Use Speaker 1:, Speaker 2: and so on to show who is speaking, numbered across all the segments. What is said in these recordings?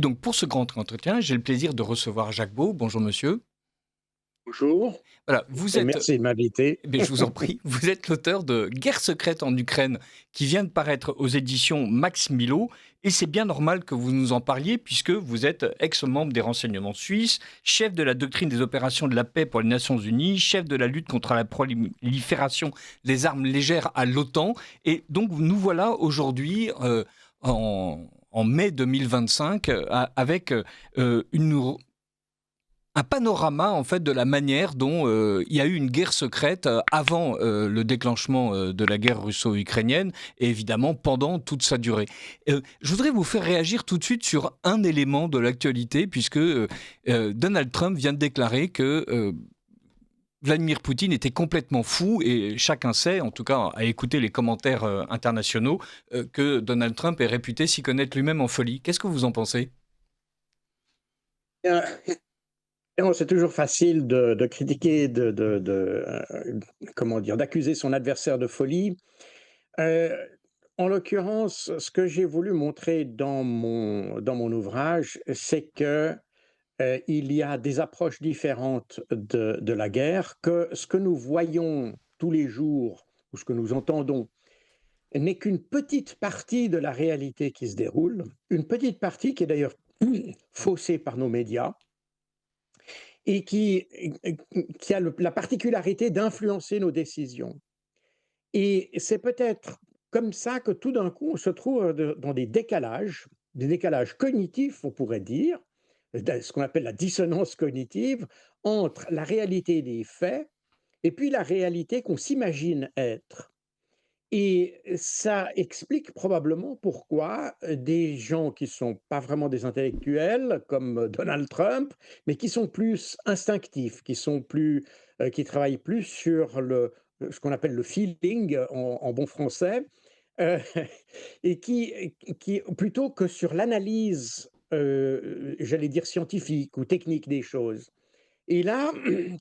Speaker 1: donc pour ce grand entretien, j'ai le plaisir de recevoir Jacques Beau. Bonjour monsieur.
Speaker 2: Bonjour
Speaker 1: Voilà, vous
Speaker 2: et
Speaker 1: êtes,
Speaker 2: merci de m'inviter.
Speaker 1: eh bien, je vous en prie, vous êtes l'auteur de Guerre secrète en Ukraine, qui vient de paraître aux éditions Max Milo. Et c'est bien normal que vous nous en parliez, puisque vous êtes ex-membre des renseignements suisses, chef de la doctrine des opérations de la paix pour les Nations Unies, chef de la lutte contre la prolifération des armes légères à l'OTAN. Et donc nous voilà aujourd'hui en mai 2025 avec un panorama en fait de la manière dont il y a eu une guerre secrète avant le déclenchement de la guerre russo-ukrainienne et évidemment pendant toute sa durée. Je voudrais vous faire réagir tout de suite sur un élément de l'actualité puisque Donald Trump vient de déclarer que Vladimir Poutine était complètement fou et chacun sait, en tout cas à écouter les commentaires internationaux, que Donald Trump est réputé s'y connaître lui-même en folie. Qu'est-ce que vous en pensez ?
Speaker 2: Bien, non, c'est toujours facile de critiquer, comment dire, d'accuser son adversaire de folie. Heu, En l'occurrence, ce que j'ai voulu montrer dans mon ouvrage, c'est que, il y a des approches différentes de la guerre, que ce que nous voyons tous les jours ou ce que nous entendons n'est qu'une petite partie de la réalité qui se déroule, une petite partie qui est d'ailleurs faussée par nos médias et qui a la particularité d'influencer nos décisions. Et c'est peut-être comme ça que tout d'un coup, on se trouve dans des décalages cognitifs, on pourrait dire, ce qu'on appelle la dissonance cognitive, entre la réalité des faits et puis la réalité qu'on s'imagine être. Et ça explique probablement pourquoi, des gens qui sont pas vraiment des intellectuels comme, Donald Trump, mais qui sont plus instinctifs, qui travaillent plus sur ce qu'on appelle le feeling en bon français, heu et qui plutôt que sur l'analyse, j'allais dire scientifique ou technique des choses. Et là,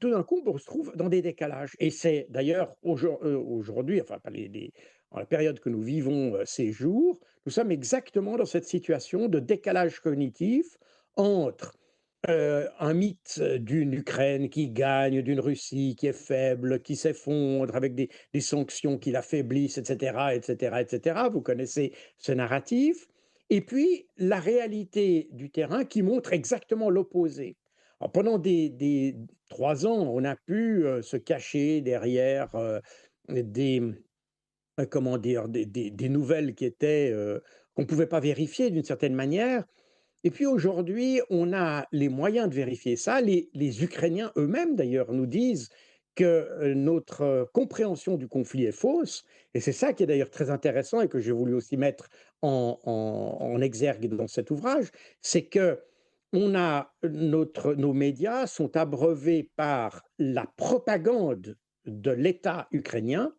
Speaker 2: tout d'un coup, on se trouve dans des décalages et c'est d'ailleurs aujourd'hui, enfin pas dans la période que nous vivons, ces jours, nous sommes exactement dans cette situation de décalage cognitif entre, un mythe d'une Ukraine qui gagne, d'une Russie qui est faible, qui s'effondre avec des sanctions qui l'affaiblissent et cetera et cetera et cetera. Vous connaissez ce narratif et puis la réalité du terrain qui montre exactement l'opposé. Alors pendant des 3 ans, on a pu, se cacher derrière, des, comment dire? Des nouvelles qu'on ne pouvait pas vérifier d'une certaine manière et puis aujourd'hui, on a les moyens de vérifier ça. Les Ukrainiens eux-mêmes d'ailleurs nous disent que, notre, compréhension du conflit est fausse et c'est ça qui est d'ailleurs très intéressant et que j'ai voulu aussi mettre en exergue dans cet ouvrage. C'est que nos médias sont abreuvés par la propagande de l'État ukrainien,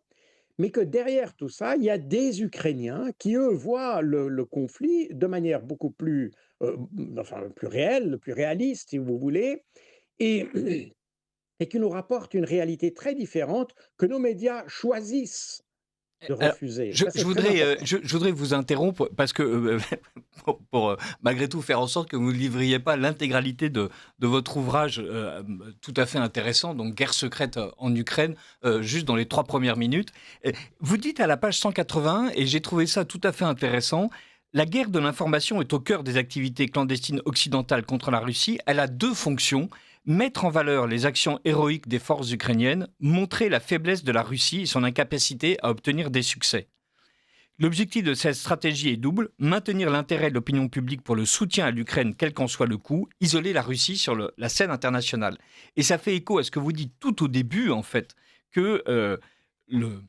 Speaker 2: mais que derrière tout ça, il y a des Ukrainiens qui, eux, voient le conflit de manière beaucoup plus, enfin, plus réelle, plus réaliste, si vous voulez, et et qui nous rapportent une réalité très différente que nos médias choisissent de
Speaker 1: Alors,
Speaker 2: refuser.
Speaker 1: je,
Speaker 2: Ça,
Speaker 1: je
Speaker 2: c'est très
Speaker 1: voudrais,
Speaker 2: important.
Speaker 1: je voudrais vous interrompre parce que pour, malgré tout faire en sorte que vous ne livriez pas l'intégralité de votre ouvrage tout à fait intéressant, donc Guerre secrète en Ukraine, juste dans les 3 premières minutes. Vous dites à la page 181, et j'ai trouvé ça tout à fait intéressant, la guerre de l'information est au cœur des activités clandestines occidentales contre la Russie. Elle a deux fonctions: mettre en valeur les actions héroïques des forces ukrainiennes, montrer la faiblesse de la Russie et son incapacité à obtenir des succès. L'objectif de cette stratégie est double: maintenir l'intérêt de l'opinion publique pour le soutien à l'Ukraine, quel qu'en soit le coût, isoler la Russie sur la scène internationale. Et ça fait écho à ce que vous dites tout au début, en fait, que le,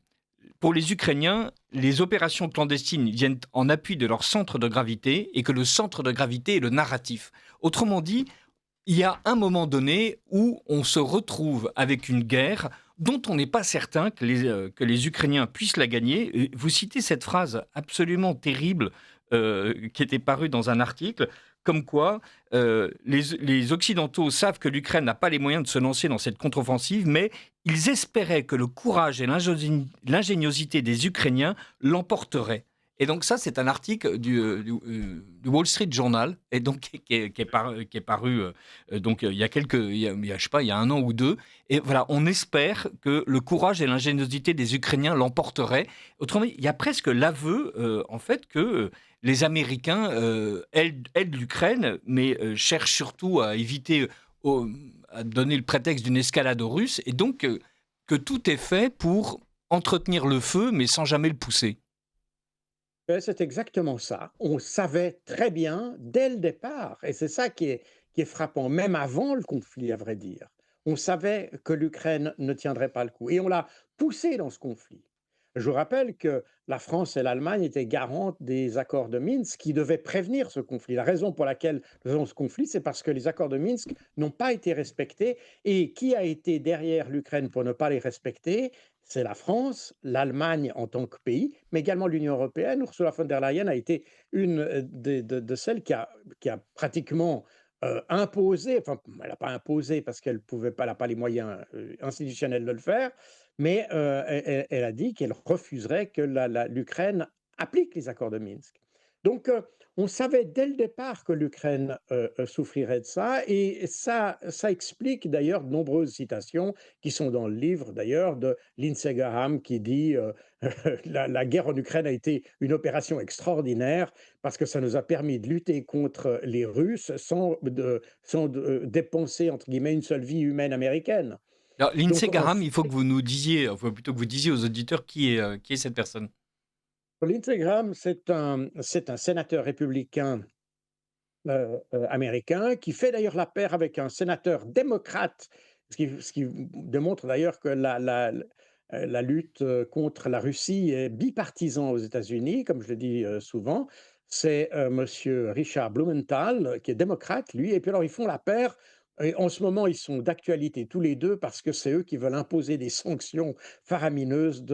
Speaker 1: pour les Ukrainiens, les opérations clandestines viennent en appui de leur centre de gravité et que le centre de gravité est le narratif. Autrement dit, il y a un moment donné où on se retrouve avec une guerre dont on n'est pas certain que les Ukrainiens puissent la gagner. Et vous citez cette phrase absolument terrible qui était parue dans un article, comme quoi les Occidentaux savent que l'Ukraine n'a pas les moyens de se lancer dans cette contre-offensive, mais ils espéraient que le courage et l'ingéniosité des Ukrainiens l'emporteraient. Et donc ça, c'est un article du Wall Street Journal et donc qui est paru, donc il y a je sais pas, il y a 1 an ou 2 et voilà, on espère que le courage et l'ingéniosité des Ukrainiens l'emporteraient. Autrement dit, il y a presque l'aveu, en fait, que, les Américains, aident l'Ukraine, mais, cherchent surtout à éviter, à donner le prétexte d'une escalade aux Russes et donc, que tout est fait pour entretenir le feu, mais sans jamais le pousser.
Speaker 2: C'est exactement ça. On savait très bien dès le départ, et c'est ça qui est frappant, même avant le conflit, à vrai dire. On savait que l'Ukraine ne tiendrait pas le coup et on l'a poussé dans ce conflit. Je vous rappelle que la France et l'Allemagne étaient garantes des accords de Minsk qui devaient prévenir ce conflit. La raison pour laquelle nous avons ce conflit, c'est parce que les accords de Minsk n'ont pas été respectés. Et qui a été derrière l'Ukraine pour ne pas les respecter? C'est la France, l'Allemagne en tant que pays, mais également l'Union européenne. Ursula von der Leyen a été une de celles qui a pratiquement imposé, enfin, elle n'a pas imposé parce qu'elle pouvait pas, elle n'a pas les moyens institutionnels de le faire, mais elle a dit qu'elle refuserait que l'Ukraine applique les accords de Minsk. Donc, on savait dès le départ que l'Ukraine souffrirait de ça, et ça explique d'ailleurs de nombreuses citations qui sont dans le livre d'ailleurs de Lindsey Graham qui dit la guerre en Ukraine a été une opération extraordinaire parce que ça nous a permis de lutter contre les Russes sans dépenser entre guillemets une seule vie humaine américaine.
Speaker 1: Alors, Lindsey
Speaker 2: Donc,
Speaker 1: Graham, il faut que vous nous disiez, enfin plutôt que vous disiez aux auditeurs qui est cette personne?
Speaker 2: Lindsey Graham, c'est un sénateur républicain américain qui fait d'ailleurs la paire avec un sénateur démocrate, ce qui démontre d'ailleurs que la lutte contre la Russie est bipartisan aux États-Unis, comme je le dis souvent. C'est Monsieur Richard Blumenthal, qui est démocrate, lui, et puis alors ils font la paire. Et en ce moment, ils sont d'actualité tous les deux parce que c'est eux qui veulent imposer des sanctions faramineuses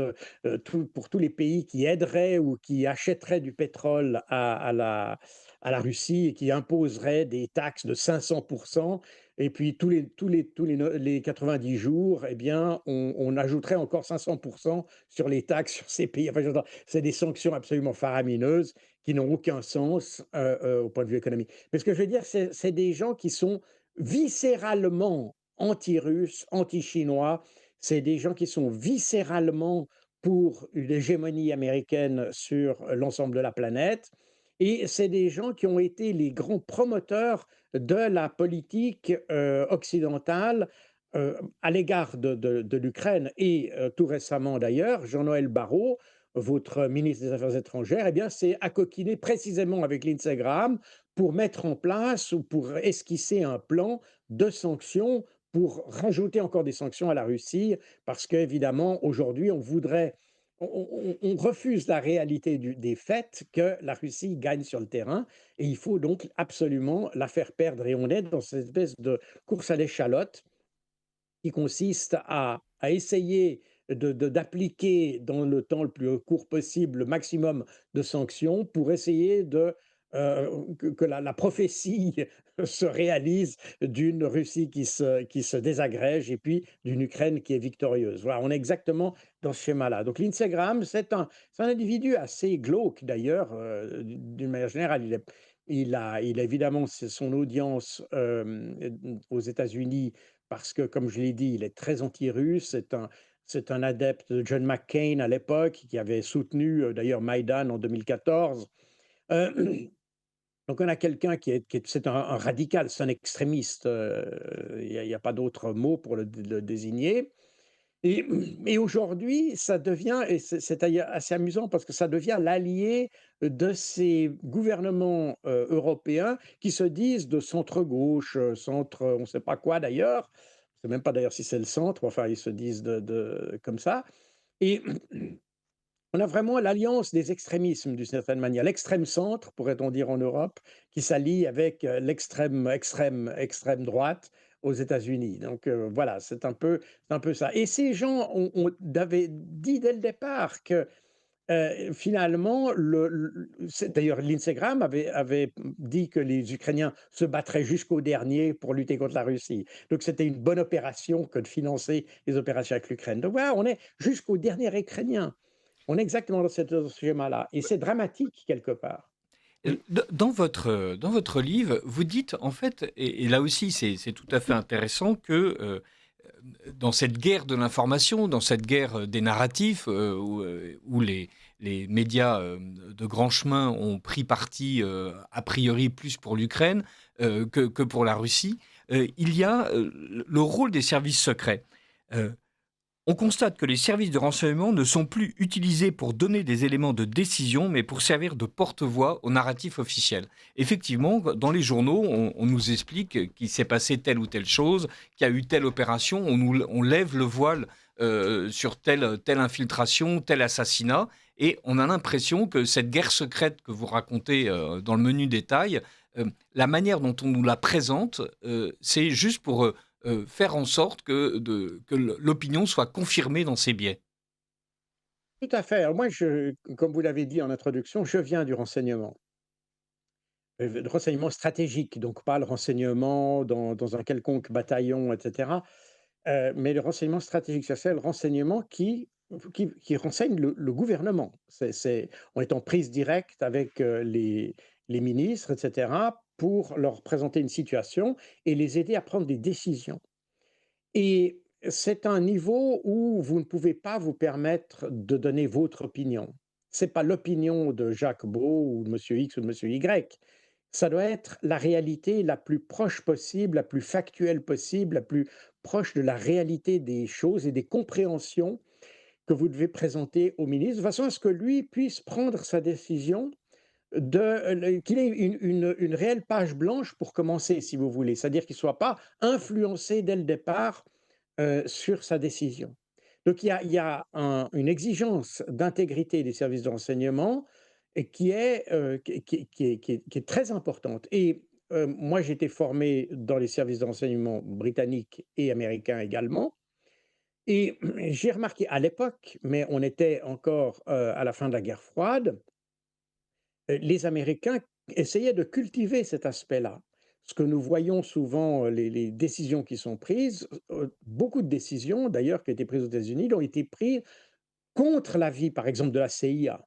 Speaker 2: pour tous les pays qui aideraient ou qui achèteraient du pétrole à la Russie et qui imposerait des taxes de 500%. Et puis les 90 jours, eh bien, on ajouterait encore 500% sur les taxes sur ces pays. Enfin, c'est des sanctions absolument faramineuses qui n'ont aucun sens au point de vue économique. Mais ce que je veux dire, c'est des gens qui sont viscéralement anti-russes, anti-chinois. C'est des gens qui sont viscéralement pour une hégémonie américaine sur l'ensemble de la planète. Et c'est des gens qui ont été les grands promoteurs de la politique occidentale à l'égard de l'Ukraine. Et tout récemment d'ailleurs, Jean-Noël Barrot, votre ministre des Affaires étrangères, eh bien, s'est acoquiné précisément avec Lindsey Graham pour mettre en place ou pour esquisser un plan de sanctions pour rajouter encore des sanctions à la Russie, parce qu'évidemment, aujourd'hui, on refuse la réalité des faits que la Russie gagne sur le terrain et il faut donc absolument la faire perdre. Et on est dans cette espèce de course à l'échalote qui consiste à essayer d'appliquer dans le temps le plus court possible le maximum de sanctions pour essayer que la prophétie se réalise d'une Russie qui se désagrège et puis d'une Ukraine qui est victorieuse. Voilà, on est exactement dans ce schéma-là. Donc Lindsey Graham, c'est un individu assez glauque d'ailleurs, d'une manière générale. Il a évidemment son audience aux États-Unis parce que, comme je l'ai dit, il est très anti-russe. C'est un adepte de John McCain à l'époque, qui avait soutenu d'ailleurs Maïdan en 2014. Euh, donc on a quelqu'un c'est un radical, c'est un extrémiste. Il y a pas d'autre mot pour le désigner. Et, et aujourd'hui, ça devient, et c'est d'ailleurs assez amusant parce que ça devient l'allié de ces gouvernements européens qui se disent de centre-gauche, centre, on ne sait pas quoi d'ailleurs, on ne sait même pas d'ailleurs si c'est le centre, enfin ils se disent comme ça. Et on a vraiment l'alliance des extrémismes d'une certaine manière. L'extrême centre, pourrait-on dire en Europe, qui s'allie avec extrême droite aux États-Unis. Donc voilà, c'est un peu ça. Et ces gens avaient dit dès le départ que finalement, d'ailleurs Lindsey Graham avait dit que les Ukrainiens se battraient jusqu'au dernier pour lutter contre la Russie. Donc c'était une bonne opération que de financer les opérations avec l'Ukraine. Donc voilà, on est jusqu'au dernier Ukrainien. On est exactement dans ce schéma-là et c'est dramatique quelque part. Oui,
Speaker 1: Dans votre livre, vous dites en fait, et là aussi c'est tout à fait intéressant, que dans cette guerre de l'information, dans cette guerre des narratifs, où les médias de grand chemin ont pris parti a priori plus pour l'Ukraine que pour la Russie, il y a le rôle des services secrets. Euh, On constate que les services de renseignement ne sont plus utilisés pour donner des éléments de décision, mais pour servir de porte-voix au narratif officiel. Effectivement, dans les journaux, on nous explique qu'il s'est passé telle ou telle chose, qu'il y a eu telle opération, on lève le voile sur telle infiltration, tel assassinat, et on a l'impression que cette guerre secrète que vous racontez dans le menu détail, la manière dont on nous la présente, c'est juste pour faire en sorte que l'opinion soit confirmée dans ses biais.
Speaker 2: tout à fait. Alors moi, comme vous l'avez dit en introduction, je viens du renseignement. Le renseignement stratégique, donc pas le renseignement dans un quelconque bataillon, et cetera, mais le renseignement stratégique, c'est le renseignement qui renseigne le gouvernement. On est en prise directe avec, les ministres, et cetera, pour leur présenter une situation et les aider à prendre des décisions. Et c'est un niveau où vous ne pouvez pas vous permettre de donner votre opinion. C'est pas l'opinion de Jacques Beau ou de monsieur X ou de monsieur Y. Ça doit être la réalité la plus proche possible, la plus factuelle possible, la plus proche de la réalité des choses et des compréhensions que vous devez présenter au ministre, de façon à ce que lui puisse prendre sa décision qu'il ait une réelle page blanche pour commencer, si vous voulez. C'est-à-dire qu'il ne soit pas influencé dès le départ sur sa décision. Donc il y a une exigence d'intégrité des services de renseignement et qui est très importante. Et moi, j'ai été formé dans les services de renseignement britanniques et américains également. Et j'ai remarqué à l'époque, mais on était encore à la fin de la guerre froide, les Américains essayaient de cultiver cet aspect-là. Ce que nous voyons souvent, les décisions qui sont prises, beaucoup de décisions d'ailleurs qui ont été prises aux États-Unis ont été prises contre l'avis, par exemple, de la CIA.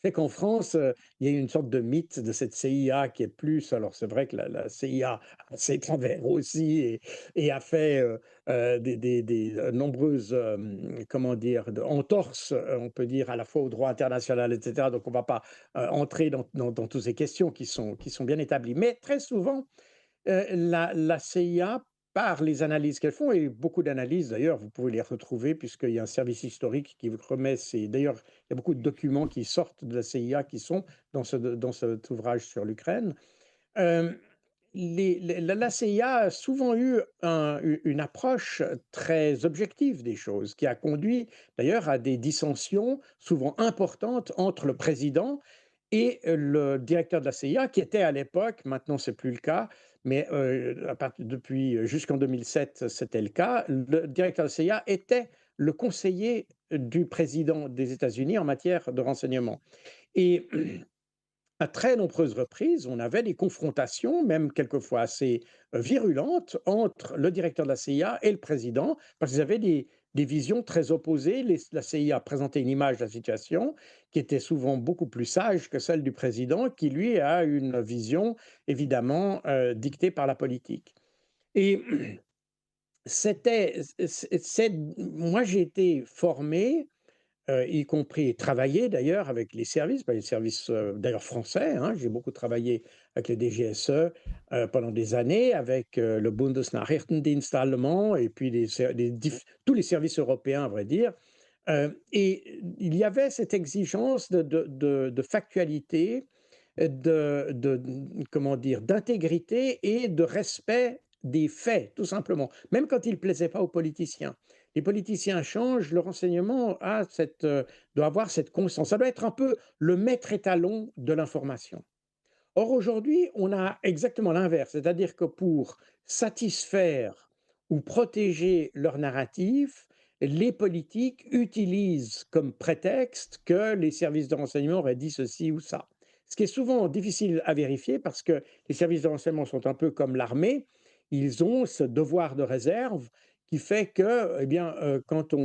Speaker 2: C'est qu'en France, il y a une sorte de mythe de cette CIA qui est plus, alors c'est vrai que la CIA a ses travers aussi et a fait, nombreuses, comment dire? Entorses, on peut dire, à la fois au droit international et cetera, donc on ne va pas, entrer dans toutes ces questions qui sont bien établies. Mais très souvent, la CIA, par les analyses qu'elles font et beaucoup d'analyses d'ailleurs, vous pouvez les retrouver puisqu'il y a un service historique qui vous remet ces d'ailleurs, il y a beaucoup de documents qui sortent de la CIA qui sont dans cet ouvrage sur l'Ukraine. Hem, la CIA a souvent eu une approche très objective des choses, qui a conduit d'ailleurs à des dissensions souvent importantes entre le président et le directeur de la CIA qui était à l'époque, maintenant c'est plus le cas, mais depuis jusqu'en 2007, c'était le cas. Le directeur de la CIA était le conseiller du président des États-Unis en matière de renseignement et à très nombreuses reprises, on avait des confrontations, même quelquefois assez virulentes, entre le directeur de la CIA et le président, parce qu'ils avaient des visions très opposées. La CIA présentait une image de la situation qui était souvent beaucoup plus sage que celle du président, qui lui a une vision évidemment dictée par la politique. Et moi j'ai été formé y compris et travaillé d'ailleurs avec les services, bah, les services, d'ailleurs français, hein. J'ai beaucoup travaillé avec le DGSE, pendant des années, avec, le Bundesnachrichtendienst allemand et puis tous les services européens à vrai dire. Et il y avait cette exigence de factualité, comment dire? D'intégrité et de respect des faits, tout simplement, même quand ils ne plaisaient pas aux politiciens. Les politiciens changent, le renseignement doit avoir cette constance. Ça doit être un peu le maître étalon de l'information. Or, aujourd'hui, on a exactement l'inverse, c'est-à-dire que pour satisfaire ou protéger leur narratif, les politiques utilisent comme prétexte que les services de renseignement auraient dit ceci ou ça. Ce qui est souvent difficile à vérifier parce que les services de renseignement sont un peu comme l'armée, ils ont ce devoir de réserve qui fait que, eh bien, quand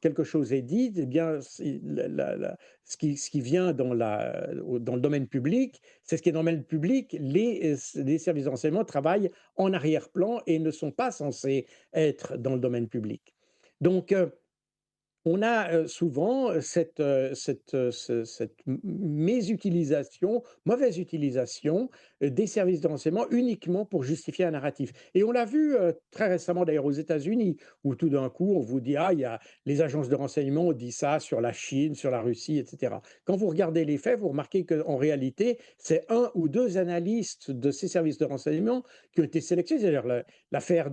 Speaker 2: quelque chose est dit, eh bien, c'est ce qui vient dans le domaine public, c'est ce qui est dans le domaine public. Les services de renseignement travaillent en arrière-plan et ne sont pas censés être dans le domaine public. Donc, on a, souvent, cette mésutilisation, mauvaise utilisation, des services de renseignement uniquement pour justifier un narratif et on l'a vu, très récemment d'ailleurs aux États-Unis où tout d'un coup on vous dit: «Ah, il y a les agences de renseignement ont dit ça sur la Chine, sur la Russie» et cetera. Quand vous regardez les faits, vous remarquez qu'en réalité, c'est un ou 2 analystes de ces services de renseignement qui ont été sélectionnés. C'est-à-dire l'affaire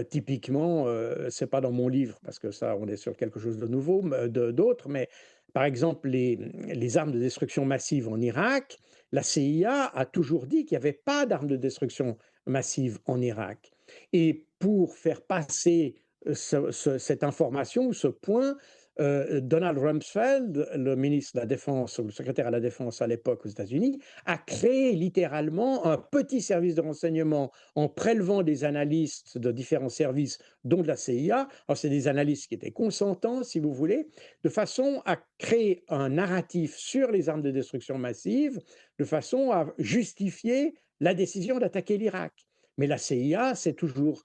Speaker 2: typiquement, c'est pas dans mon livre parce que ça, on est sur quelque chose de nouveau, d'autre, mais par exemple, les armes de destruction massive en Irak, la CIA a toujours dit qu'il n'y avait pas d'armes de destruction massive en Irak. Et pour faire passer cette information ou ce point, Donald Rumsfeld, le ministre de la Défense, ou le secrétaire à la Défense à l'époque aux États-Unis, a créé littéralement un petit service de renseignement en prélevant des analystes de différents services, dont de la CIA. Alors, c'est des analystes qui étaient consentants, si vous voulez, de façon à créer un narratif sur les armes de destruction massive, de façon à justifier la décision d'attaquer l'Irak. Mais la CIA s'est toujours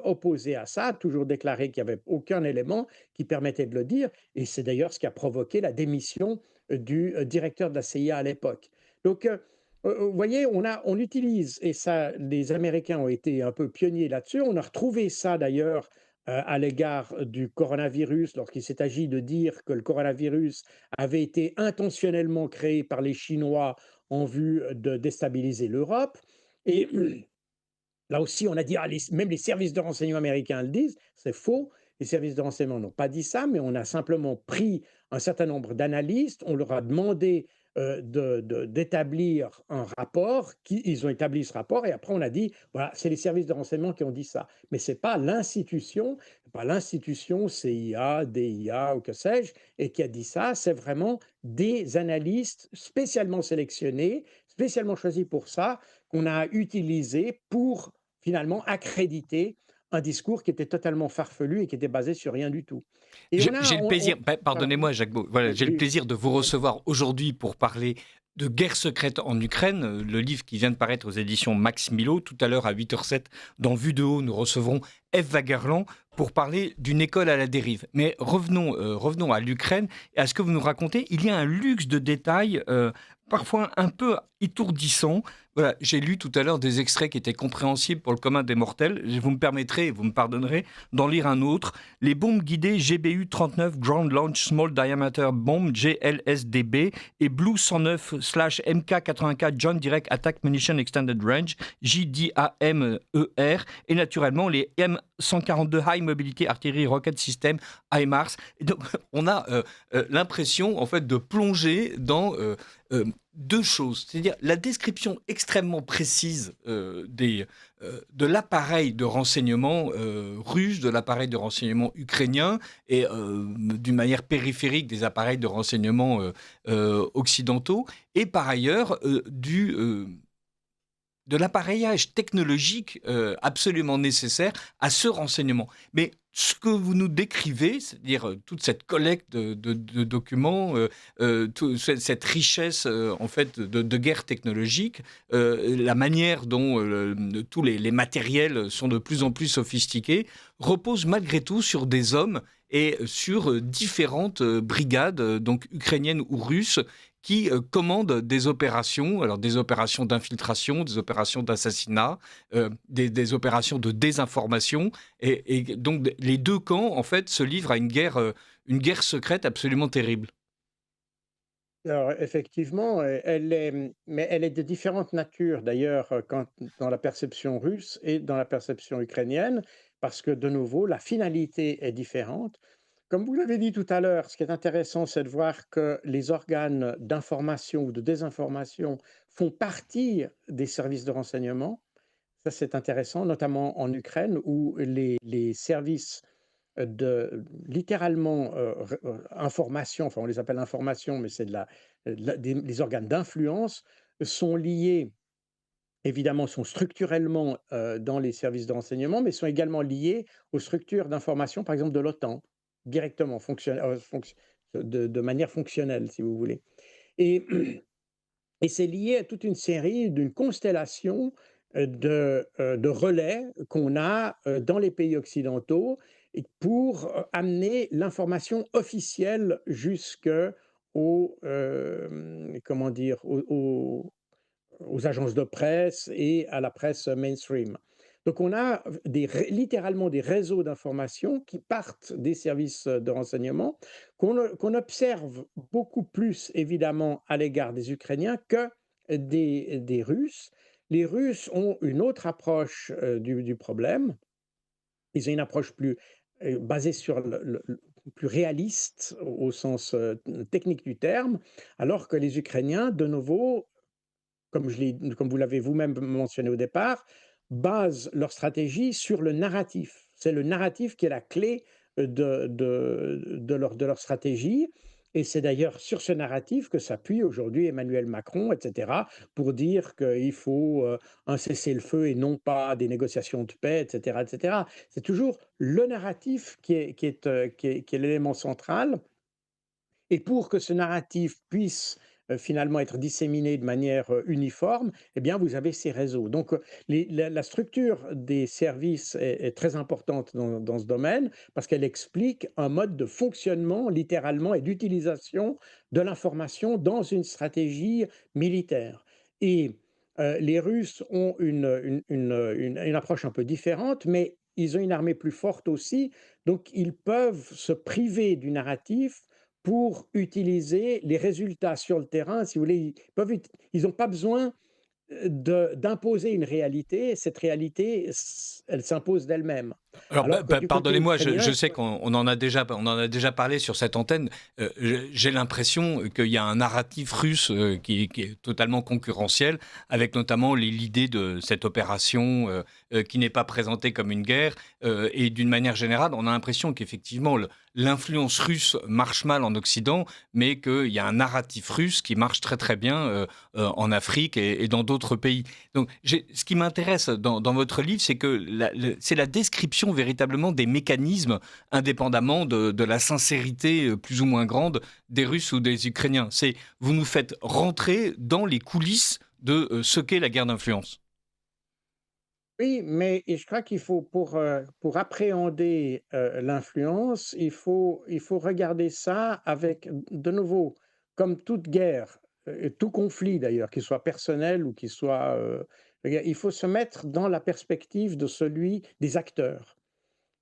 Speaker 2: opposée à ça, a toujours déclaré qu'il n'y avait aucun élément qui permettait de le dire, et c'est d'ailleurs ce qui a provoqué la démission du directeur de la CIA à l'époque. Donc, vous voyez, on utilise, et ça, les Américains ont été un peu pionniers là-dessus. On a retrouvé ça d'ailleurs à l'égard du coronavirus, lorsqu'il s'est agi de dire que le coronavirus avait été intentionnellement créé par les Chinois en vue de déstabiliser l'Europe. Et là aussi, on a dit, ah, même les services de renseignement américains le disent, c'est faux. Les services de renseignement n'ont pas dit ça, mais on a simplement pris un certain nombre d'analystes, on leur a demandé d'établir un rapport, ils ont établi ce rapport, et après on a dit, voilà, c'est les services de renseignement qui ont dit ça. Mais ce n'est pas l'institution CIA, DIA ou que sais-je, et qui a dit ça, c'est vraiment des analystes spécialement sélectionnés, spécialement choisis pour ça, qu'on a utilisés pour finalement accréditer un discours qui était totalement farfelu et qui était basé sur rien du tout. Et
Speaker 1: J'ai le plaisir,
Speaker 2: voilà,
Speaker 1: pardonnez-moi Jacques Beau, voilà,
Speaker 2: oui,
Speaker 1: j'ai le
Speaker 2: oui,
Speaker 1: plaisir de vous recevoir aujourd'hui pour parler de Guerre secrète en Ukraine, le livre qui vient de paraître aux éditions Max Milo. Tout à l'heure à 8h07, dans Vue de haut, nous recevrons Eve Wagerland pour parler d'une école à la dérive. Mais revenons à l'Ukraine et à ce que vous nous racontez. Il y a un luxe de détails, parfois un peu étourdissant. Voilà, j'ai lu tout à l'heure des extraits qui étaient compréhensibles pour le commun des mortels. Vous me permettrez, vous me pardonnerez, d'en lire un autre. Les bombes guidées GBU-39 Ground Launch Small Diameter Bomb GLSDB et Blue 109/MK84 Joint Direct Attack Munition Extended Range JDAMER et naturellement les M142 High Mobility Artillery Rocket System HIMARS. Et donc, on a l'impression en fait de plonger dans deux choses, c'est-à-dire la description extrêmement précise de l'appareil de renseignement russe, de l'appareil de renseignement ukrainien et d'une manière périphérique des appareils de renseignement occidentaux, et par ailleurs de l'appareillage technologique absolument nécessaire à ce renseignement. Mais ce que vous nous décrivez, c'est-à-dire toute cette collecte de documents, cette richesse en fait de guerre technologique, la manière dont tous les matériels sont de plus en plus sophistiqués, repose malgré tout sur des hommes et sur différentes brigades, donc ukrainiennes ou russes, qui commandent des opérations, alors des opérations d'infiltration, des opérations d'assassinat, des opérations de désinformation, et donc les deux camps en fait se livrent à une guerre secrète absolument terrible.
Speaker 2: alors effectivement, mais elle est de différentes natures d'ailleurs, dans la perception russe et dans la perception ukrainienne, parce que de nouveau, la finalité est différente. Comme vous l'avez dit tout à l'heure, ce qui est intéressant, c'est de voir que les organes d'information ou de désinformation font partie des services de renseignement. Ça, c'est intéressant, notamment en Ukraine, où les services de littéralement, information, enfin on les appelle information, mais c'est de la des les organes d'influence sont liés évidemment, sont structurellement, dans les services de renseignement, mais sont également liés aux structures d'information, par exemple de l'OTAN, directement, de manière fonctionnelle, si vous voulez. Et et c'est lié à toute une série d'une constellation, de relais qu'on a, dans les pays occidentaux et pour, amener l'information officielle jusque aux, comment dire? Aux agences de presse et à la presse mainstream. Donc on a littéralement des réseaux d'information qui partent des services de renseignement, qu'on observe beaucoup plus évidemment à l'égard des Ukrainiens que des Russes. Les Russes ont une autre approche du problème. Ils ont une approche plus basée sur plus réaliste au sens technique du terme, alors que les Ukrainiens, de nouveau, comme vous l'avez vous-même mentionné au départ, basent leur stratégie sur le narratif. C'est le narratif qui est la clé de leur stratégie. Et c'est d'ailleurs sur ce narratif que s'appuie aujourd'hui Emmanuel Macron, etc., pour dire qu'il faut un cessez-le-feu et non pas des négociations de paix, etc., etc. C'est toujours le narratif qui est l'élément central. Et pour que ce narratif puisse, finalement être disséminé de manière, uniforme, eh bien, vous avez ces réseaux. Donc, la structure des services est très importante dans ce domaine parce qu'elle explique un mode de fonctionnement littéralement et d'utilisation de l'information dans une stratégie militaire. Et les Russes ont une approche un peu différente, mais ils ont une armée plus forte aussi, donc ils peuvent se priver du narratif pour utiliser les résultats sur le terrain, si vous voulez, ils n'ont pas besoin d'imposer une réalité. Cette réalité, elle s'impose d'elle-même.
Speaker 1: Alors,
Speaker 2: Alors que du côté
Speaker 1: pardonnez-moi, je
Speaker 2: ukrainien,
Speaker 1: sais qu'on en a déjà parlé sur cette antenne. J'ai l'impression qu'il y a un narratif russe qui est totalement concurrentiel, avec notamment l'idée de cette opération qui n'est pas présentée comme une guerre. Et d'une manière générale, on a l'impression qu'effectivement, l'influence russe marche mal en Occident, mais qu'il y a un narratif russe qui marche très très bien en Afrique et dans d'autres pays. Donc, ce qui m'intéresse dans votre livre, c'est que c'est la description véritablement des mécanismes, indépendamment de la sincérité plus ou moins grande des Russes ou des Ukrainiens. Vous nous faites rentrer dans les coulisses de ce qu'est la guerre d'influence.
Speaker 2: oui, mais et je crois qu'il faut pour appréhender, l'influence, il faut regarder ça avec de nouveau, comme toute guerre, et tout conflit d'ailleurs, qu'il soit personnel ou qu'il soit, il faut se mettre dans la perspective de celui des acteurs.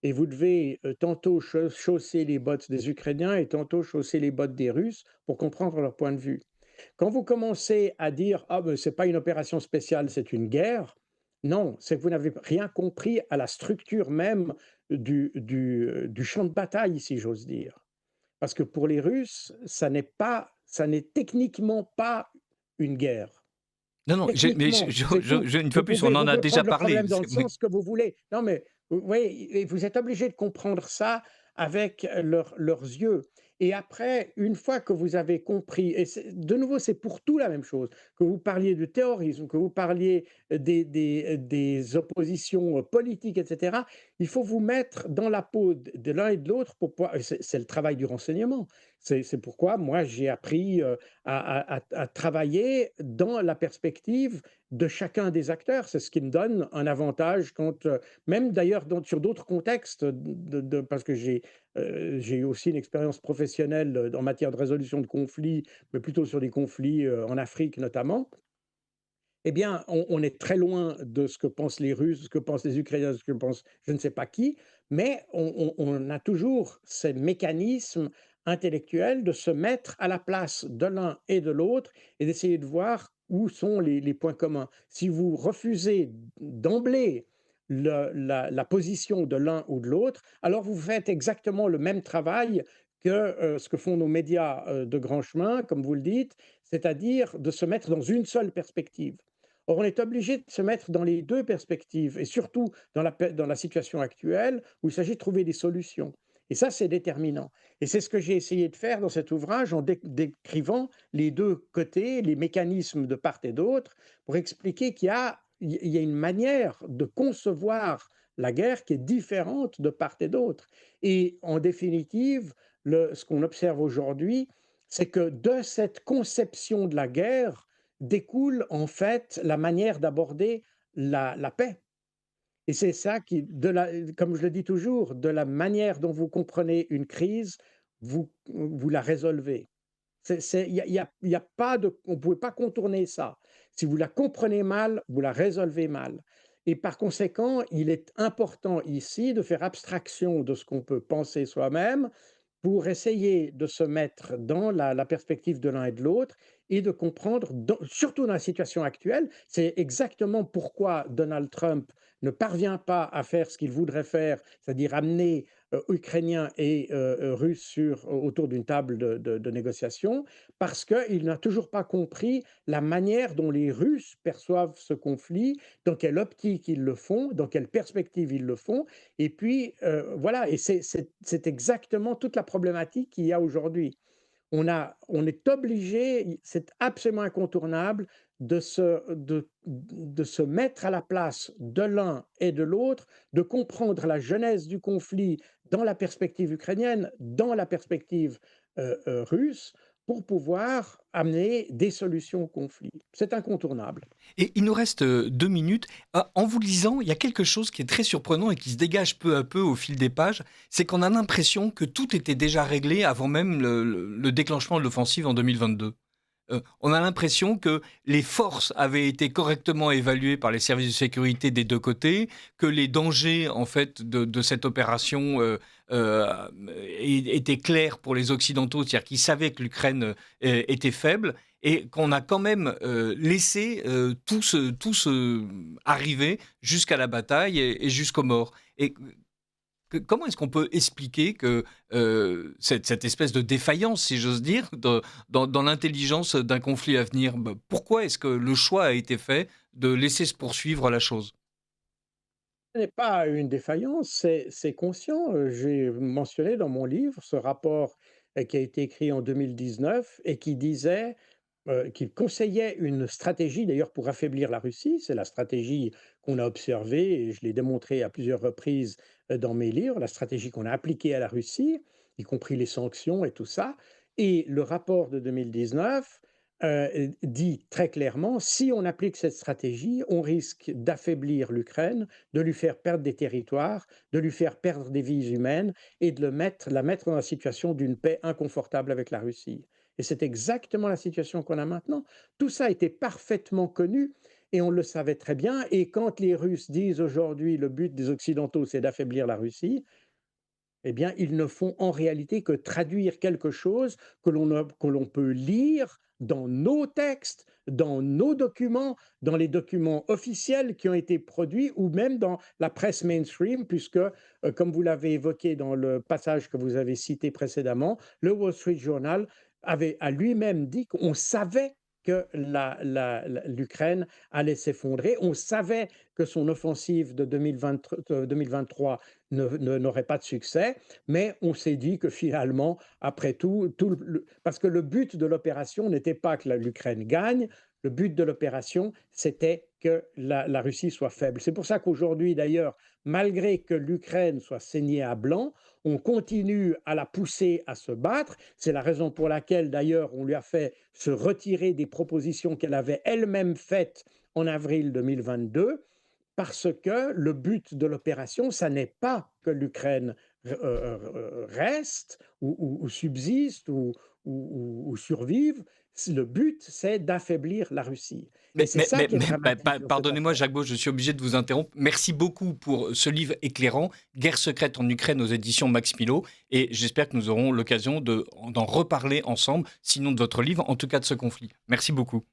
Speaker 2: Et vous devez, tantôt chausser les bottes des Ukrainiens et tantôt chausser les bottes des Russes pour comprendre leur point de vue. Quand vous commencez à dire: «Ah ben, c'est pas une opération spéciale, c'est une guerre», non, c'est que vous n'avez rien compris à la structure même du champ de bataille, si j'ose dire. Parce que pour les Russes, ça n'est techniquement pas une guerre.
Speaker 1: Non, non, mais
Speaker 2: Techniquement, c'est tout.
Speaker 1: une fois plus, on en
Speaker 2: Vous
Speaker 1: a
Speaker 2: pouvez
Speaker 1: déjà
Speaker 2: prendre le
Speaker 1: parlé.
Speaker 2: problème dans le sens que vous voulez. Non, mais vous voyez, et vous êtes obligé de comprendre ça avec leurs yeux. Et après, une fois que vous avez compris, et de nouveau, c'est pour tout la même chose, que vous parliez du terrorisme, que vous parliez des oppositions politiques, etc., il faut vous mettre dans la peau de l'un et de l'autre pour pouvoir. C'est le travail du renseignement. C'est pourquoi moi j'ai appris à travailler dans la perspective de chacun des acteurs. C'est ce qui me donne un avantage quand, même d'ailleurs sur d'autres contextes, parce que j'ai eu aussi une expérience professionnelle en matière de résolution de conflits, mais plutôt sur des conflits en Afrique notamment. Eh bien, on est très loin de ce que pensent les Russes, ce que pensent les Ukrainiens, ce que pensent je ne sais pas qui, mais on a toujours ces mécanismes intellectuels de se mettre à la place de l'un et de l'autre et d'essayer de voir où sont les points communs. Si vous refusez d'emblée la position de l'un ou de l'autre, alors vous faites exactement le même travail que ce que font nos médias de grand chemin, comme vous le dites, c'est-à-dire de se mettre dans une seule perspective. Or, on est obligé de se mettre dans les deux perspectives et surtout dans la situation actuelle où il s'agit de trouver des solutions. Et ça, c'est déterminant. Et c'est ce que j'ai essayé de faire dans cet ouvrage en décrivant les deux côtés, les mécanismes de part et d'autre, pour expliquer qu'il y a il y a une manière de concevoir la guerre qui est différente de part et d'autre. Et en définitive, ce qu'on observe aujourd'hui, c'est que de cette conception de la guerre découle en fait la manière d'aborder la paix. Et c'est ça qui, comme je le dis toujours, de la manière dont vous comprenez une crise, vous la résolvez. Il y a pas de, on ne pouvait pas contourner ça. Si vous la comprenez mal, vous la résolvez mal. Et par conséquent, il est important ici de faire abstraction de ce qu'on peut penser soi-même pour essayer de se mettre dans la perspective de l'un et de l'autre et de comprendre, surtout dans la situation actuelle, c'est exactement pourquoi Donald Trump ne parvient pas à faire ce qu'il voudrait faire, c'est-à-dire amener Ukrainiens et Russes autour d'une table de négociation, parce qu'il n'a toujours pas compris la manière dont les Russes perçoivent ce conflit, dans quelle optique ils le font, dans quelle perspective ils le font, et puis, voilà, et c'est exactement toute la problématique qu'il y a aujourd'hui. On est obligé, c'est absolument incontournable de se mettre à la place de l'un et de l'autre, de comprendre la genèse du conflit dans la perspective ukrainienne, dans la perspective russe, pour pouvoir amener des solutions au conflit. C'est incontournable.
Speaker 1: Et il nous reste 2 minutes. En vous lisant, il y a quelque chose qui est très surprenant et qui se dégage peu à peu au fil des pages, c'est qu'on a l'impression que tout était déjà réglé avant même le déclenchement de l'offensive en 2022. On a l'impression que les forces avaient été correctement évaluées par les services de sécurité des 2 côtés, que les dangers en fait de cette opération, étaient clairs pour les occidentaux, c'est-à-dire qu'ils savaient que l'Ukraine, était faible et qu'on a quand même, laissé, tout se arriver jusqu'à la bataille et jusqu'aux morts. Et comment est-ce qu'on peut expliquer que cette espèce de défaillance, si j'ose dire, dans l'intelligence d'un conflit à venir? Pourquoi est-ce que le choix a été fait de laisser se poursuivre la chose?
Speaker 2: Ce n'est pas une défaillance, c'est conscient. J'ai mentionné dans mon livre ce rapport qui a été écrit en 2019 et qui disait, qui conseillait une stratégie d'ailleurs pour affaiblir la Russie. C'est la stratégie qu'on a observée et je l'ai démontré à plusieurs reprises dans mes livres, la stratégie qu'on a appliquée à la Russie, y compris les sanctions et tout ça. Et le rapport de 2019 dit très clairement, si on applique cette stratégie, on risque d'affaiblir l'Ukraine, de lui faire perdre des territoires, de lui faire perdre des vies humaines et de la mettre dans la situation d'une paix inconfortable avec la Russie. Et c'est exactement la situation qu'on a maintenant. Tout ça était parfaitement connu et on le savait très bien. Et quand les Russes disent aujourd'hui le but des Occidentaux, c'est d'affaiblir la Russie, eh bien, ils ne font en réalité que traduire quelque chose que l'on peut lire dans nos textes, dans nos documents, dans les documents officiels qui ont été produits ou même dans la presse mainstream, puisque, comme vous l'avez évoqué dans le passage que vous avez cité précédemment, le Wall Street Journal a lui-même dit qu'on savait que l'Ukraine allait s'effondrer. On savait que son offensive de 2023 n'aurait pas de succès, mais on s'est dit que finalement, après tout, parce que le but de l'opération n'était pas que l'Ukraine gagne, le but de l'opération, c'était que la Russie soit faible. C'est pour ça qu'aujourd'hui, d'ailleurs, malgré que l'Ukraine soit saignée à blanc, on continue à la pousser à se battre. C'est la raison pour laquelle, d'ailleurs, on lui a fait se retirer des propositions qu'elle avait elle-même faites en avril 2022, parce que le but de l'opération, ça n'est pas que l'Ukraine reste ou subsiste ou survive. Le but, c'est d'affaiblir la Russie. Et c'est ça qui est dramatique dans cette
Speaker 1: Pardonnez-moi,
Speaker 2: affaire.
Speaker 1: Jacques Beau, je suis obligé de vous interrompre. Merci beaucoup pour ce livre éclairant, Guerre secrète en Ukraine aux éditions Max Milo. Et j'espère que nous aurons l'occasion d'en reparler ensemble, sinon de votre livre, en tout cas de ce conflit. Merci beaucoup.